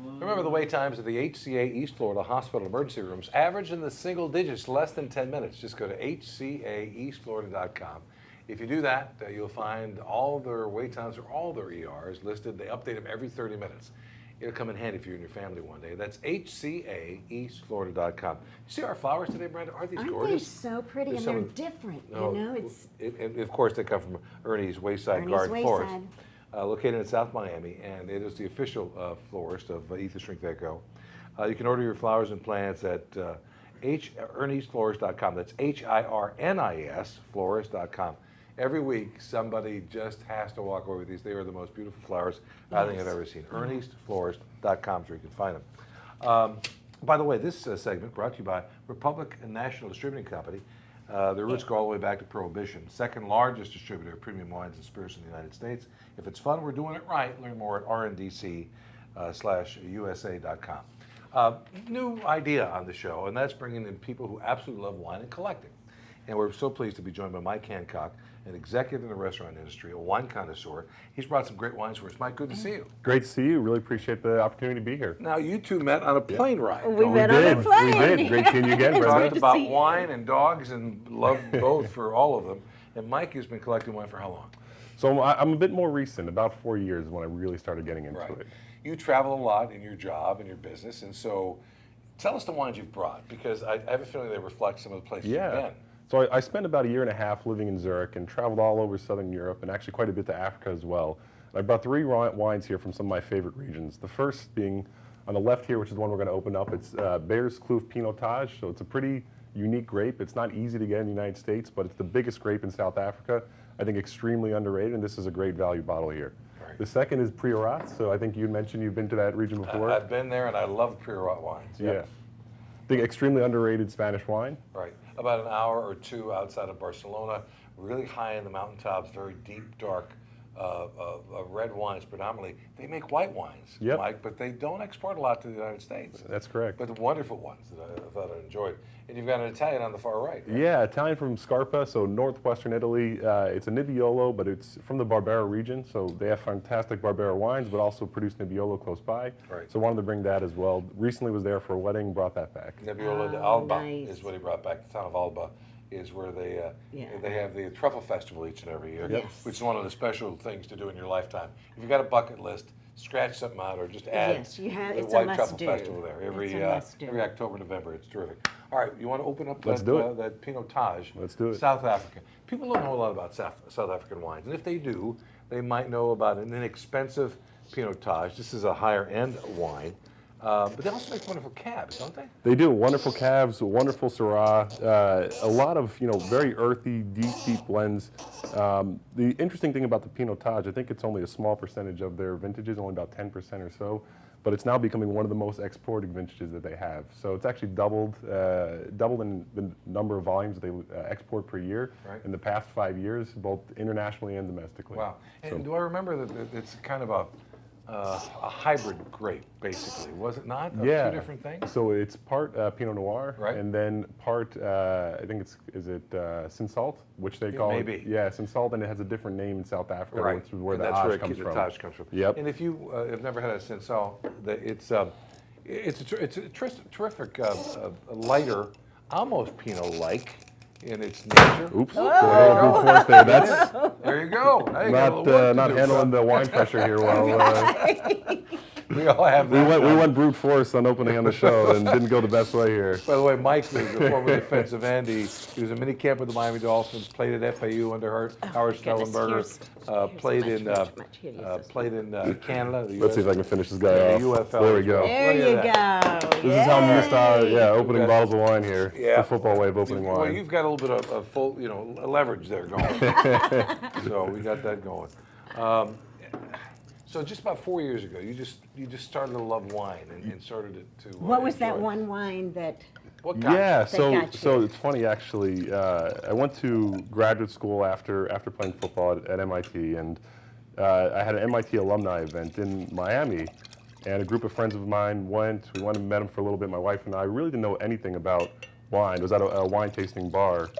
Remember, the wait times at the HCA East Florida Hospital emergency rooms average in the single digits, less than 10 minutes. Just go to hcaeastflorida.com. If you do that, you'll find all their wait times or all their ERs listed. They update them every 30 minutes. It'll come in handy for you and your family one day. That's hcaeastflorida.com. You see our flowers today, Brenda? Aren't these gorgeous? Aren't they so pretty? And they're different, you know? And of course, they come from Ernie's Wayside Garden Florist, located in South Miami, and it is the official florist of Etdtg Echo. You can order your flowers and plants at erniesflorist.com. That's HIRNIS florist.com. Every week, somebody just has to walk away with these. They are the most beautiful flowers I think I've ever seen. erniesflorist.com is where you can find them. By the way, this segment brought to you by Republic National Distributing Company. Their roots go all the way back to Prohibition. Second largest distributor of premium wines and spirits in the United States. If it's fun, we're doing it right. Learn more at rndc/usa.com. New idea on the show, and that's bringing in people who absolutely love wine and collecting. And we're so pleased to be joined by Mike Hancock, an executive in the restaurant industry, a wine connoisseur. He's brought some great wines for us. Mike, good to see you. Great to see you. Really appreciate the opportunity to be here. Now, you two met on a plane ride. We met on a plane. We did. Great seeing you again, We Brenda. talked about wine and dogs and love both for all of them. And Mike has been collecting wine for how long? So I'm a bit more recent. About 4 years when I really started getting into it. You travel a lot in your job and your business, and so tell us the wines you've brought, because I have a feeling they reflect some of the places you've been. So I spent about a year and a half living in Zurich and traveled all over Southern Europe and actually quite a bit to Africa as well. I brought 3 wines here from some of my favorite regions. The first being on the left here, which is the one we're going to open up. It's Bears Kloof Pinotage. So it's a pretty unique grape. It's not easy to get in the United States, but it's the biggest grape in South Africa. I think extremely underrated, and this is a great value bottle here. Right. The second is Priorat. So I think you mentioned you've been to that region before. I've been there, and I love Priorat wines. Yeah. I think extremely underrated Spanish wine. Right. About an hour or two outside of Barcelona, really high in the mountaintops, very deep, dark red wines predominantly. They make white wines, Mike, but they don't export a lot to the United States. That's correct. But the wonderful ones that I thought I enjoyed. And you've got an Italian on the far right. Yeah, Italian from Scarpa, so northwestern Italy. It's a Nebbiolo, but it's from the Barbera region. So they have fantastic Barbera wines, but also produce Nebbiolo close by. Right. So I wanted to bring that as well. Recently was there for a wedding, brought that back. Nebbiolo de Alba is what he brought back. The town of Alba is where they have the truffle festival each and every year, which is one of the special things to do in your lifetime. If you've got a bucket list, scratch something out or just add the White Truffle Festival there every October, November. It's terrific. All right, you want to open up that Pinotage? Let's do it. South Africa. People don't know a lot about South African wines, and if they do, they might know about an inexpensive Pinotage. This is a higher-end wine. But they also make wonderful cabs, don't they? They do. Wonderful cabs, wonderful Syrah, a lot of, very earthy, deep blends. The interesting thing about the Pinotage, I think it's only a small percentage of their vintages, only about 10% or so, but it's now becoming one of the most exported vintages that they have. So it's actually doubled in the number of volumes that they export per year in the past 5 years, both internationally and domestically. Wow. And do I remember that it's kind of a hybrid grape, basically, was it not? Of two different things? So it's part Pinot Noir, and then part, I think Cinsault, which they call it. Yeah, Cinsault, and it has a different name in South Africa, which is where the Taj comes from. Taj comes from. Yep. And if you have never had a Cinsault, it's a terrific, lighter, almost Pinot-like in its nature. Oops. That's there you go. Not handling the wine pressure here well. We all have that. We went brute force on opening on the show and didn't go the best way here. By the way, Mike was a former defensive end. He was a mini camp with the Miami Dolphins, played at FAU under Howard Snellenberger, played in Canada. Let's see if I can finish this guy off. UFL. There we go. There you go. This is how I'm used to opening bottles of wine here. The football way of opening wine. Well, you've got a little bit of full, leverage there going. So we got that going. So just about 4 years ago, you just started to love wine and started to. What was that one wine that? What got you? So it's funny actually. I went to graduate school after playing football at MIT, and I had an MIT alumni event in Miami, and a group of friends of mine went. We went and met them for a little bit. My wife and I really didn't know anything about wine. It was at a wine tasting bar,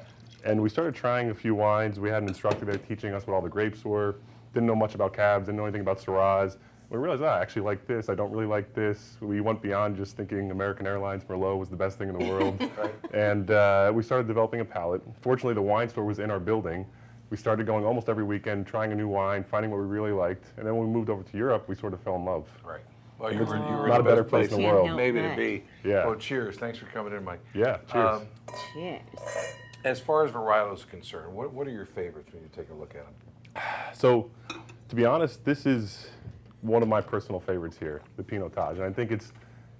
and we started trying a few wines. We had an instructor there teaching us what all the grapes were. Didn't know much about cabs, didn't know anything about Syrahs, We realized, I actually like this. I don't really like this. We went beyond just thinking American Airlines Merlot was the best thing in the world. Right. And we started developing a palate. Fortunately, the wine store was in our building. We started going almost every weekend, trying a new wine, finding what we really liked. And then when we moved over to Europe, we sort of fell in love. Right. Well, you It's were not the a better best place in the Can't world. help maybe to but. be. Yeah. Oh, cheers. Thanks for coming in, Mike. Yeah, cheers. Cheers. As far as varietals is concerned, what are your favorites when you take a look at them? So, to be honest, this is one of my personal favorites here, the Etdtg. And I think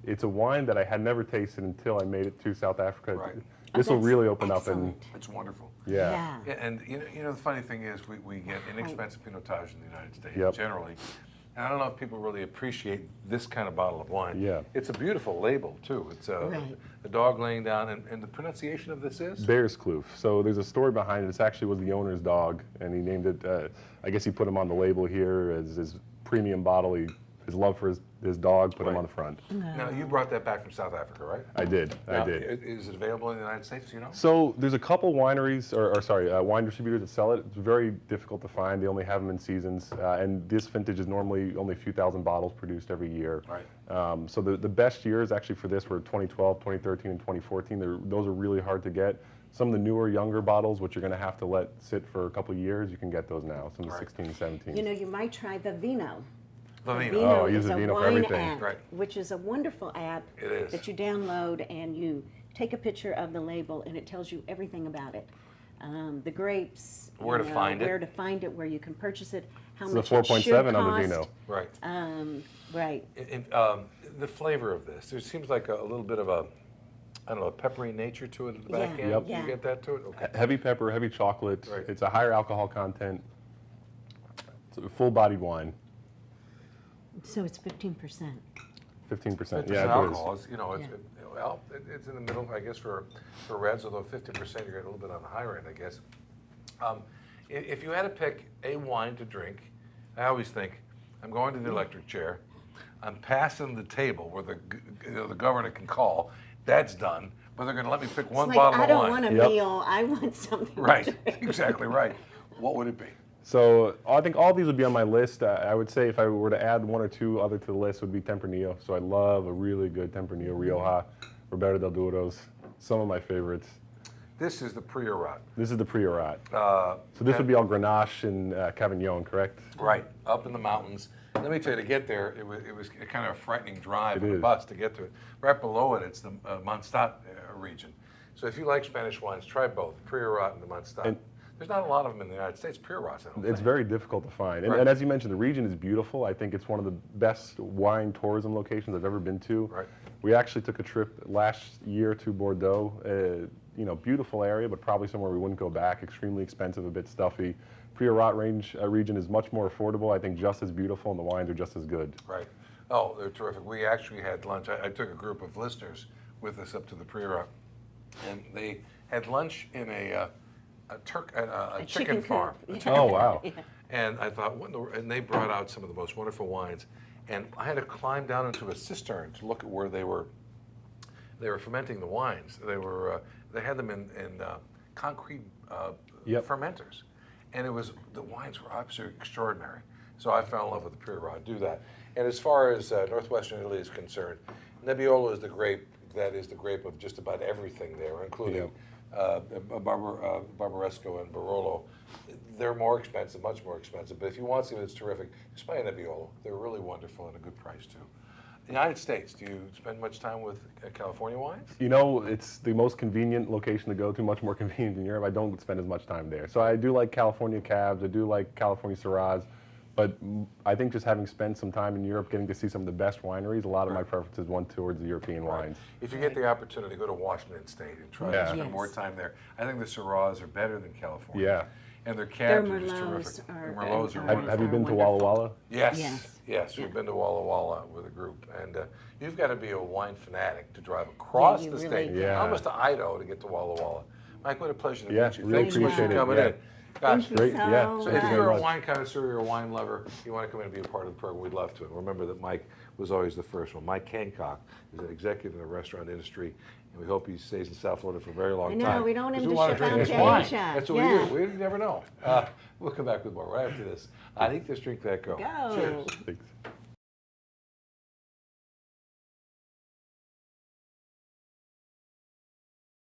it's a wine that I had never tasted until I made it to South Africa. Right. This will that's really open up and, excellent. It's wonderful. yeah. Yeah, and you know the funny thing is we get inexpensive Pinotage in the United States Yep. generally. And I don't know if people really appreciate this kind of bottle of wine. Yeah. It's a beautiful label too. It's Right. a dog laying down, and the pronunciation of this is? Bear's Kloof. So there's a story behind it. It actually was the owner's dog, and he named it, I guess he put him on the label here as his premium bottle. His love for his dog put him Right. on the front. Now you brought that back from South Africa, right? I did. Now, I did. Is it available in the United States? Do you know? So there's a couple wineries, wine distributors that sell it. It's very difficult to find. They only have them in seasons, and this vintage is normally only a few thousand bottles produced every year. Right. So the best years actually for this were 2012, 2013, and 2014. Those are really hard to get. Some of the newer, younger bottles, which you're going to have to let sit for a couple of years, you can get those now. Some of the Right. 16 and 17. You know, you might try the Vino. Vivino. Vino Oh, I use is the a Vino for wine everything. app, Right. which is a wonderful app It is. that you download and you take a picture of the label and it tells you everything about it. The grapes, Where to find it. where to find it, where you can purchase it, how It's the much it should 4.7 on the cost. Vino. Right. Right. The flavor of this, there seems like a little bit of a, I don't know, a peppery nature to it at the back Yeah, end. Yep. Do you yeah. get that to it? Okay. Heavy pepper, heavy chocolate. Right. It's a higher alcohol content. It's a full-bodied wine. So it's 15%. 15%. 50% Yeah, it is. alcohol. It's, you know, it's, Yeah. well, it's in the middle, I guess, for reds, although 50% you're getting a little bit on the higher end, I guess. If you had to pick a wine to drink, I always think, I'm going to the electric chair, I'm passing the table where the governor can call, that's done, but they're gonna let me pick one It's like, bottle I of don't wine. want a Yep. meal, I want something to Right, drink. exactly right. What would it be? So I think all these would be on my list. I would say if I were to add one or two other to the list would be Tempranillo. So I love a really good Tempranillo Rioja, Roberto del Dueros, some of my favorites. This is the Priorat. This is the Priorat. Uh, So this would be all Grenache and Cavagnon, correct? Right, up in the mountains. Let me tell you, to get there, it was kind of a frightening drive It on the is. bus to get to it. Right below it, it's the Mondstadt region. So if you like Spanish wines, try both, Priorat and the Mondstadt. And- There's not a lot of them in the United States, Priorats, I don't It's think. very difficult to find. And, Right. and as you mentioned, the region is beautiful. I think it's one of the best wine tourism locations I've ever been to. Right. We actually took a trip last year to Bordeaux. Beautiful area, but probably somewhere we wouldn't go back. Extremely expensive, a bit stuffy. Priorat region is much more affordable. I think just as beautiful, and the wines are just as good. Right. Oh, they're terrific. We actually had lunch. I took a group of listeners with us up to the Priorat, and they had lunch in a chicken chicken farm. coop. A chicken Oh, farm. wow. Yeah. And I thought, and they brought out some of the most wonderful wines, and I had to climb down into a cistern to look at where they were fermenting the wines. They had them in concrete Yep. fermenters, and the wines were absolutely extraordinary. So I fell in love with the Priorat. Do that. And as far as northwestern Italy is concerned, Nebbiolo is the grape that is the grape of just about everything there, including Barbaresco and Barolo. They're more expensive, much more expensive. But if you want something that's terrific, just buy a Nebbiolo. They're really wonderful and a good price too. The United States, do you spend much time with California wines? You know, it's the most convenient location to go to, much more convenient than Europe. I don't spend as much time there. So I do like California Cabs, I do like California Syrahs, but I think just having spent some time in Europe, getting to see some of the best wineries, a lot of my preferences went towards the European wines. If you get the opportunity, go to Washington State and try Yeah. to spend Yes. more time there. I think the Syrahs are better than California. Yeah. And their Their cabs are just Merlots terrific. are- The Merlots are are- wonderful. Have you been to Wonderful. Walla Walla? Yes, Yes. yes, Yeah. we've been to Walla Walla with a group, and you've got to be a wine fanatic to drive across you the really state, do. Yeah. almost to Idaho to get to Walla Walla. Mike, what a pleasure to Yeah, meet you. really Thanks so much for appreciate it. coming Yeah. in. Gosh, Thank you Great, so yeah. so Thank if you you're very a much. wine connoisseur or a wine lover, you want to come in and be a part of the program, we'd love to. And remember that Mike was always the first one. Mike Hancock is an executive in the restaurant industry, and we hope he stays in South Florida for a very long I know, time. we don't want him 'Cause to wanna ship drink out his to wine. Asia. That's what Yeah. we do. We never know. We'll come back with more right after this. I think this drink that go. Go. Cheers. Thanks.